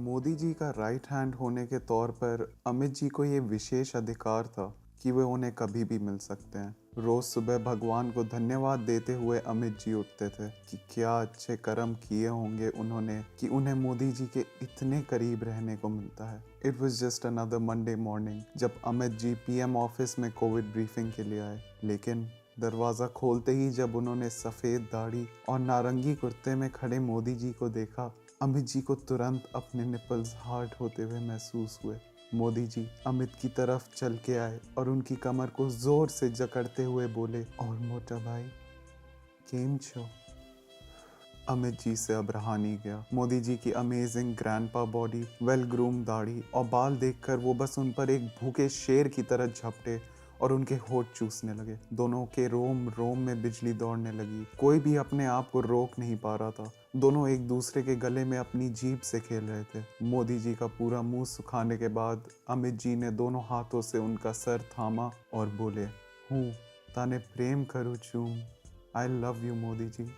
मोदी जी का right hand होने के तौर पर अमित जी को ये विशेष अधिकार था कि वे उन्हें कभी भी मिल सकते हैं। रोज सुबह भगवान को धन्यवाद देते हुए अमित जी उठते थे कि क्या अच्छे कर्म किए होंगे उन्होंने कि उन्हें मोदी जी के इतने करीब रहने को मिलता है। It was just another Monday morning जब अमित जी पीएम ऑफिस में कोविड ब्रीफिंग के लिए आए, लेकिन दरवाजा खोलते ही जब उन्होंने सफेद दाढ़ी और नारंगी कुर्ते में खड़े मोदी जी को देखा, अमित जी को तुरंत अपने निपल्स हार्ड होते हुए महसूस हुए। मोदी जी अमित की तरफ चल के आए और उनकी कमर को जोर से जकड़ते हुए बोले, और मोटा भाई केम छो। अमित जी से अब रहा नहीं गया। मोदी जी की amazing grandpa body, well groom दाढ़ी और बाल देखकर वो बस उन पर एक भूखे शेर की तरह झपटे और उनके होठ चूसने लगे। दोनों के रोम रोम में बिजली दौड़ने लगी। कोई भी अपने आप को रोक नहीं पा रहा था। दोनों एक दूसरे के गले में अपनी जीभ से खेल रहे थे। मोदी जी का पूरा मुंह सुखाने के बाद अमित जी ने दोनों हाथों से उनका सर थामा और बोले, हूँ ताने प्रेम करूँ चूम। I love you Modi ji.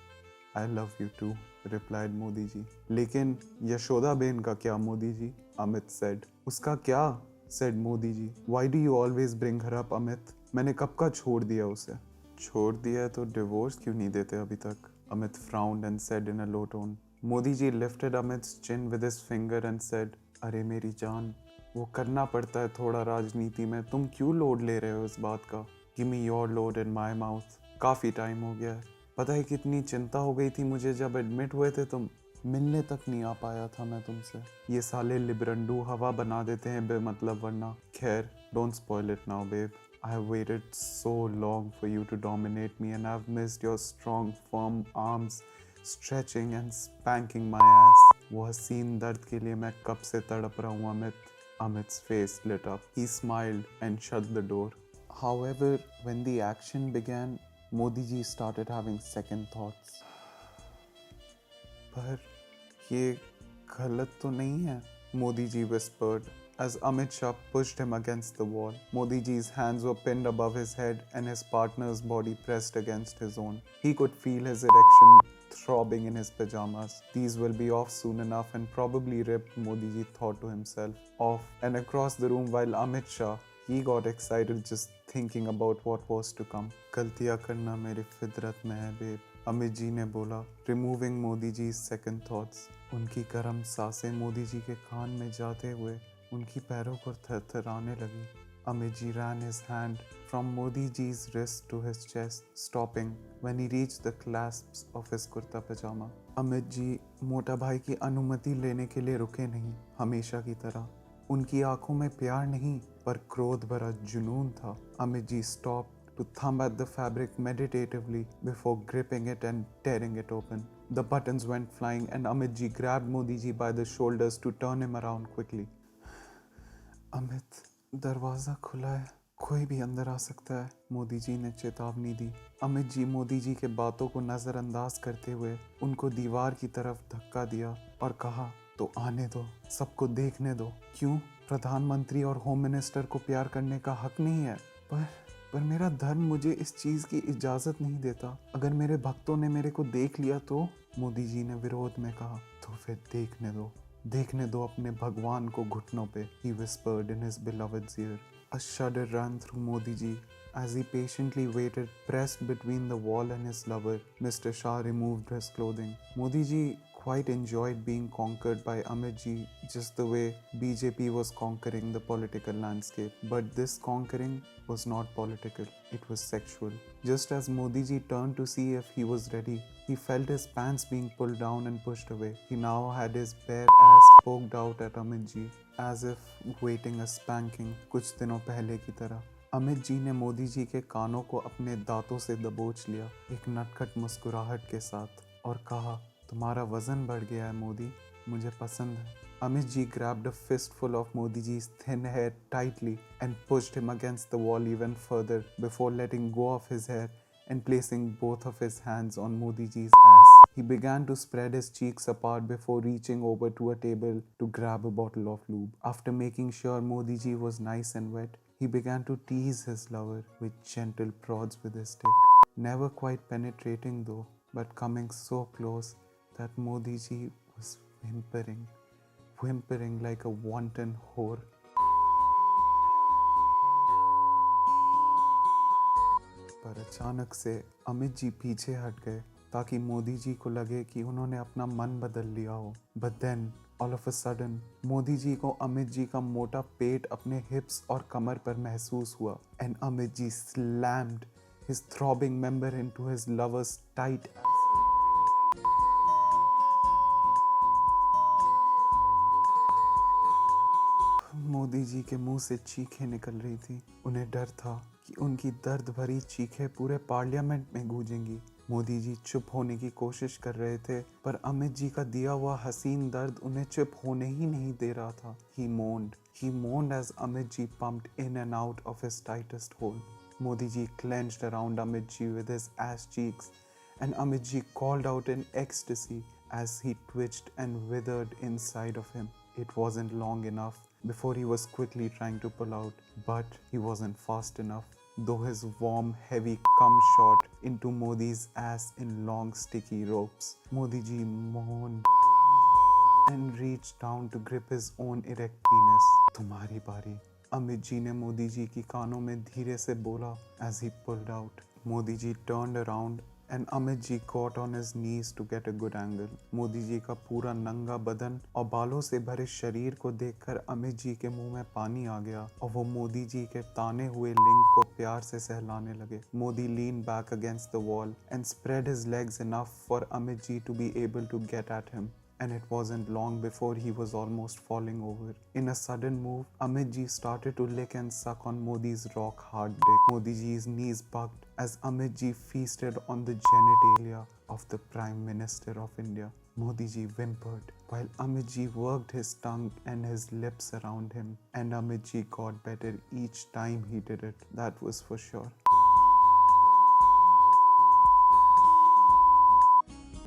I love you too, replied Modi ji. लेकिन यशोदाबेन का क्या मोदी जी? अमित सेड। उसका क्या? Said Modi ji. Why do you always bring her up Amit? मैंने कब का छोड़ दिया उसे। छोड़ दिया है तो डिवोर्स क्यों नहीं देते अभी तक? Amit frowned and said in a low tone. Modi ji lifted अमित's chin with his finger and said, अरे मेरी जान, वो करना पड़ता है थोड़ा राजनीति में। तुम क्यों लोड ले रहे हो इस बात का? Give me your load in my mouth. काफ़ी टाइम हो गया है। पता है कितनी चिंता हो गई थी मुझे जब एडमिट हुए थे तुम। मिलने तक नहीं आ पाया था मैं तुमसे। ये साले लिबरंडू हवा बना देते हैं बेमतलब, वरना खैर, don't spoil it now babe. I have waited so long for you to dominate me and I've missed your strong, firm arms stretching and spanking my ass. वो हसीन दर्द के लिए मैं कब से तड़प रहा हूँ Amit. Amit's face lit up. He smiled and shut the door. However, when the action began, Modi ji started having second thoughts. पर ये गलत तो नहीं है? Modi ji whispered as Amit Shah pushed him against the wall. Modi ji's hands were pinned above his head and his partner's body pressed against his own. He could feel his erection throbbing in his pajamas. These will be off soon enough and probably ripped, Modi ji thought to himself. Off and across the room while Amit Shah, he got excited just thinking about what was to come. गलतियाँ करना मेरी फितरत में है babe, Amit ji ने बोला, removing Modi ji second thoughts. उनकी गर्म सांसें मोदी जी के कान में जाते हुए उनकी पैरों को थरथराने लगी। Amit ji ran his hand from Modi ji's wrist to his chest, stopping when he reached the clasps of his kurta pajama. Amit ji मोटा भाई की अनुमति लेने के लिए रुके नहीं, हमेशा की तरह। उनकी आंखों में प्यार नहीं पर क्रोध भरा जुनून था। Amit ji stopped to thumb at the fabric meditatively before gripping it and tearing it open. The buttons went flying and Amit ji grabbed Modi ji by the shoulders to turn him around quickly. Amit, दरवाज़ा खुला है, कोई भी अंदर आ सकता है, मोदी जी ने चेतावनी दी। अमित जी मोदी जी के बातों को नज़रअंदाज करते हुए उनको दीवार की तरफ धक्का दिया और कहा, तो आने दो, सबको देखने दो। क्यों? प्रधानमंत्री और होम मिनिस्टर को प्यार करने का हक नहीं है? पर मेरा धर्म मुझे इस चीज़ की इजाज़त नहीं देता। अगर मेरे भक्तों ने मेरे को देख लिया तो? मोदी जी ने विरोध में कहा। तो फिर देखने दो अपने भगवान को घुटनों पे, he whispered in his beloved's ear. A shudder ran through Modi ji as he patiently waited, pressed between the wall and his lover. Mr. Shah removed his clothing. Modi ji quite enjoyed being conquered by Amit ji just the way BJP was conquering the political landscape. But this conquering was not political, it was sexual. Just as Modi ji turned to see if he was ready, he felt his pants being pulled down and pushed away. He now had his bare ass poked out at Amit ji, as if waiting a spanking, कुछ दिनों पहले की तरह। अमित जी ने मोदी जी के कानों को अपने दांतों से दबोच लिया, एक नटखट मुस्कुराहट के साथ, और कहा, तुम्हारा वजन बढ़ गया है मोदी, मुझे पसंद है। Amit ji grabbed a fistful of Modi ji's thin hair tightly and pushed him against the wall even further before letting go of his hair and placing both of his hands on Modi ji's ass. He began to spread his cheeks apart before reaching over to a table to grab a bottle of lube. After making sure Modi ji was nice and wet, he began to tease his lover with gentle prods with his stick. Never quite penetrating though, but coming so close that Modi ji was whimpering. whimpering like a wanton whore. पर अचानक से अमित जी पीछे हट गए ताकि मोदी जी को लगे कि उन्होंने अपना मन बदल लिया हो। But then all of a sudden Modi ji को अमित जी का मोटा पेट अपने हिप्स और कमर पर महसूस हुआ and Amit ji slammed his throbbing member into his lover's tight. Modi ji के मुंह से चीखें निकल रही थी। उन्हें डर था कि उनकी दर्द भरी चीखें पूरे पार्लियामेंट में गूंजेंगी। मोदी जी चुप होने की कोशिश कर रहे थे पर अमित जी का दिया हुआ हसीन दर्द उन्हें चुप होने ही नहीं दे रहा था। He moaned as Amit ji pumped in and out of his tightest hold. Modi ji clenched around Amit ji with his ass cheeks and Amit ji called out in ecstasy as he twitched and withered inside of him. It wasn't long enough before he was quickly trying to pull out, but he wasn't fast enough. Though his warm, heavy cum shot into Modi's ass in long, sticky ropes. Modi ji moaned and reached down to grip his own erect penis. तुम्हारी बारी, अमित जी ने मोदी जी की कानों में धीरे से बोला as he pulled out. Modi ji turned around and Amit ji got on his knees to get a good angle. Modi ji का पूरा नंगा बदन और बालों से भरे शरीर को देखकर अमित जी के मुंह में पानी आ गया और वो मोदी जी के ताने हुए लिंग को प्यार से सहलाने लगे. Modi leaned back against the wall and spread his legs enough for Amit ji to be able to get at him. And it wasn't long before he was almost falling over. In a sudden move, Amit ji started to lick and suck on Modi's rock hard dick. Modi ji's knees bucked as Amit ji feasted on the genitalia of the Prime Minister of India. Modi ji whimpered while Amit ji worked his tongue and his lips around him. And Amit ji got better each time he did it. That was for sure.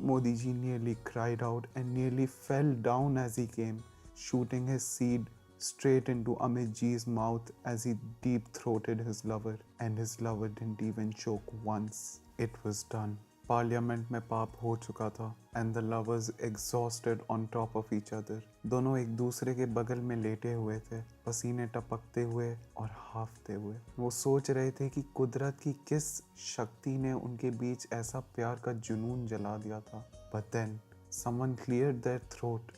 Modi ji nearly cried out and nearly fell down as he came, shooting his seed straight into Amit ji's mouth as he deep-throated his lover, and his lover didn't even choke once. It was done. Parliament में पाप हो चुका था and the lovers exhausted on top of each other. दोनों एक दूसरे के बगल में लेटे हुए थे, पसीने टपकते हुए और हाफते हुए. वो सोच रहे थे कि कुदरत की किस शक्ति ने उनके बीच ऐसा प्यार का जुनून जला दिया था. But then someone cleared their throat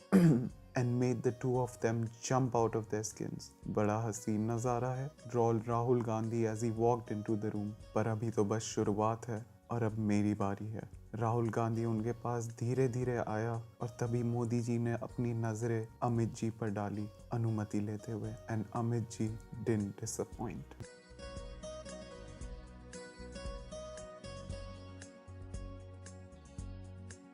and made the two of them jump out of their skins. बड़ा हसीन नज़ारा है, ड्रॉल Rahul Gandhi as he walked into the room. पर अभी तो बस शुरुआत है और अब मेरी बारी है. राहुल गांधी उनके पास धीरे धीरे आया और तभी मोदी जी ने अपनी नजरें अमित जी पर डाली अनुमति लेते हुए. And Amit ji didn't disappoint.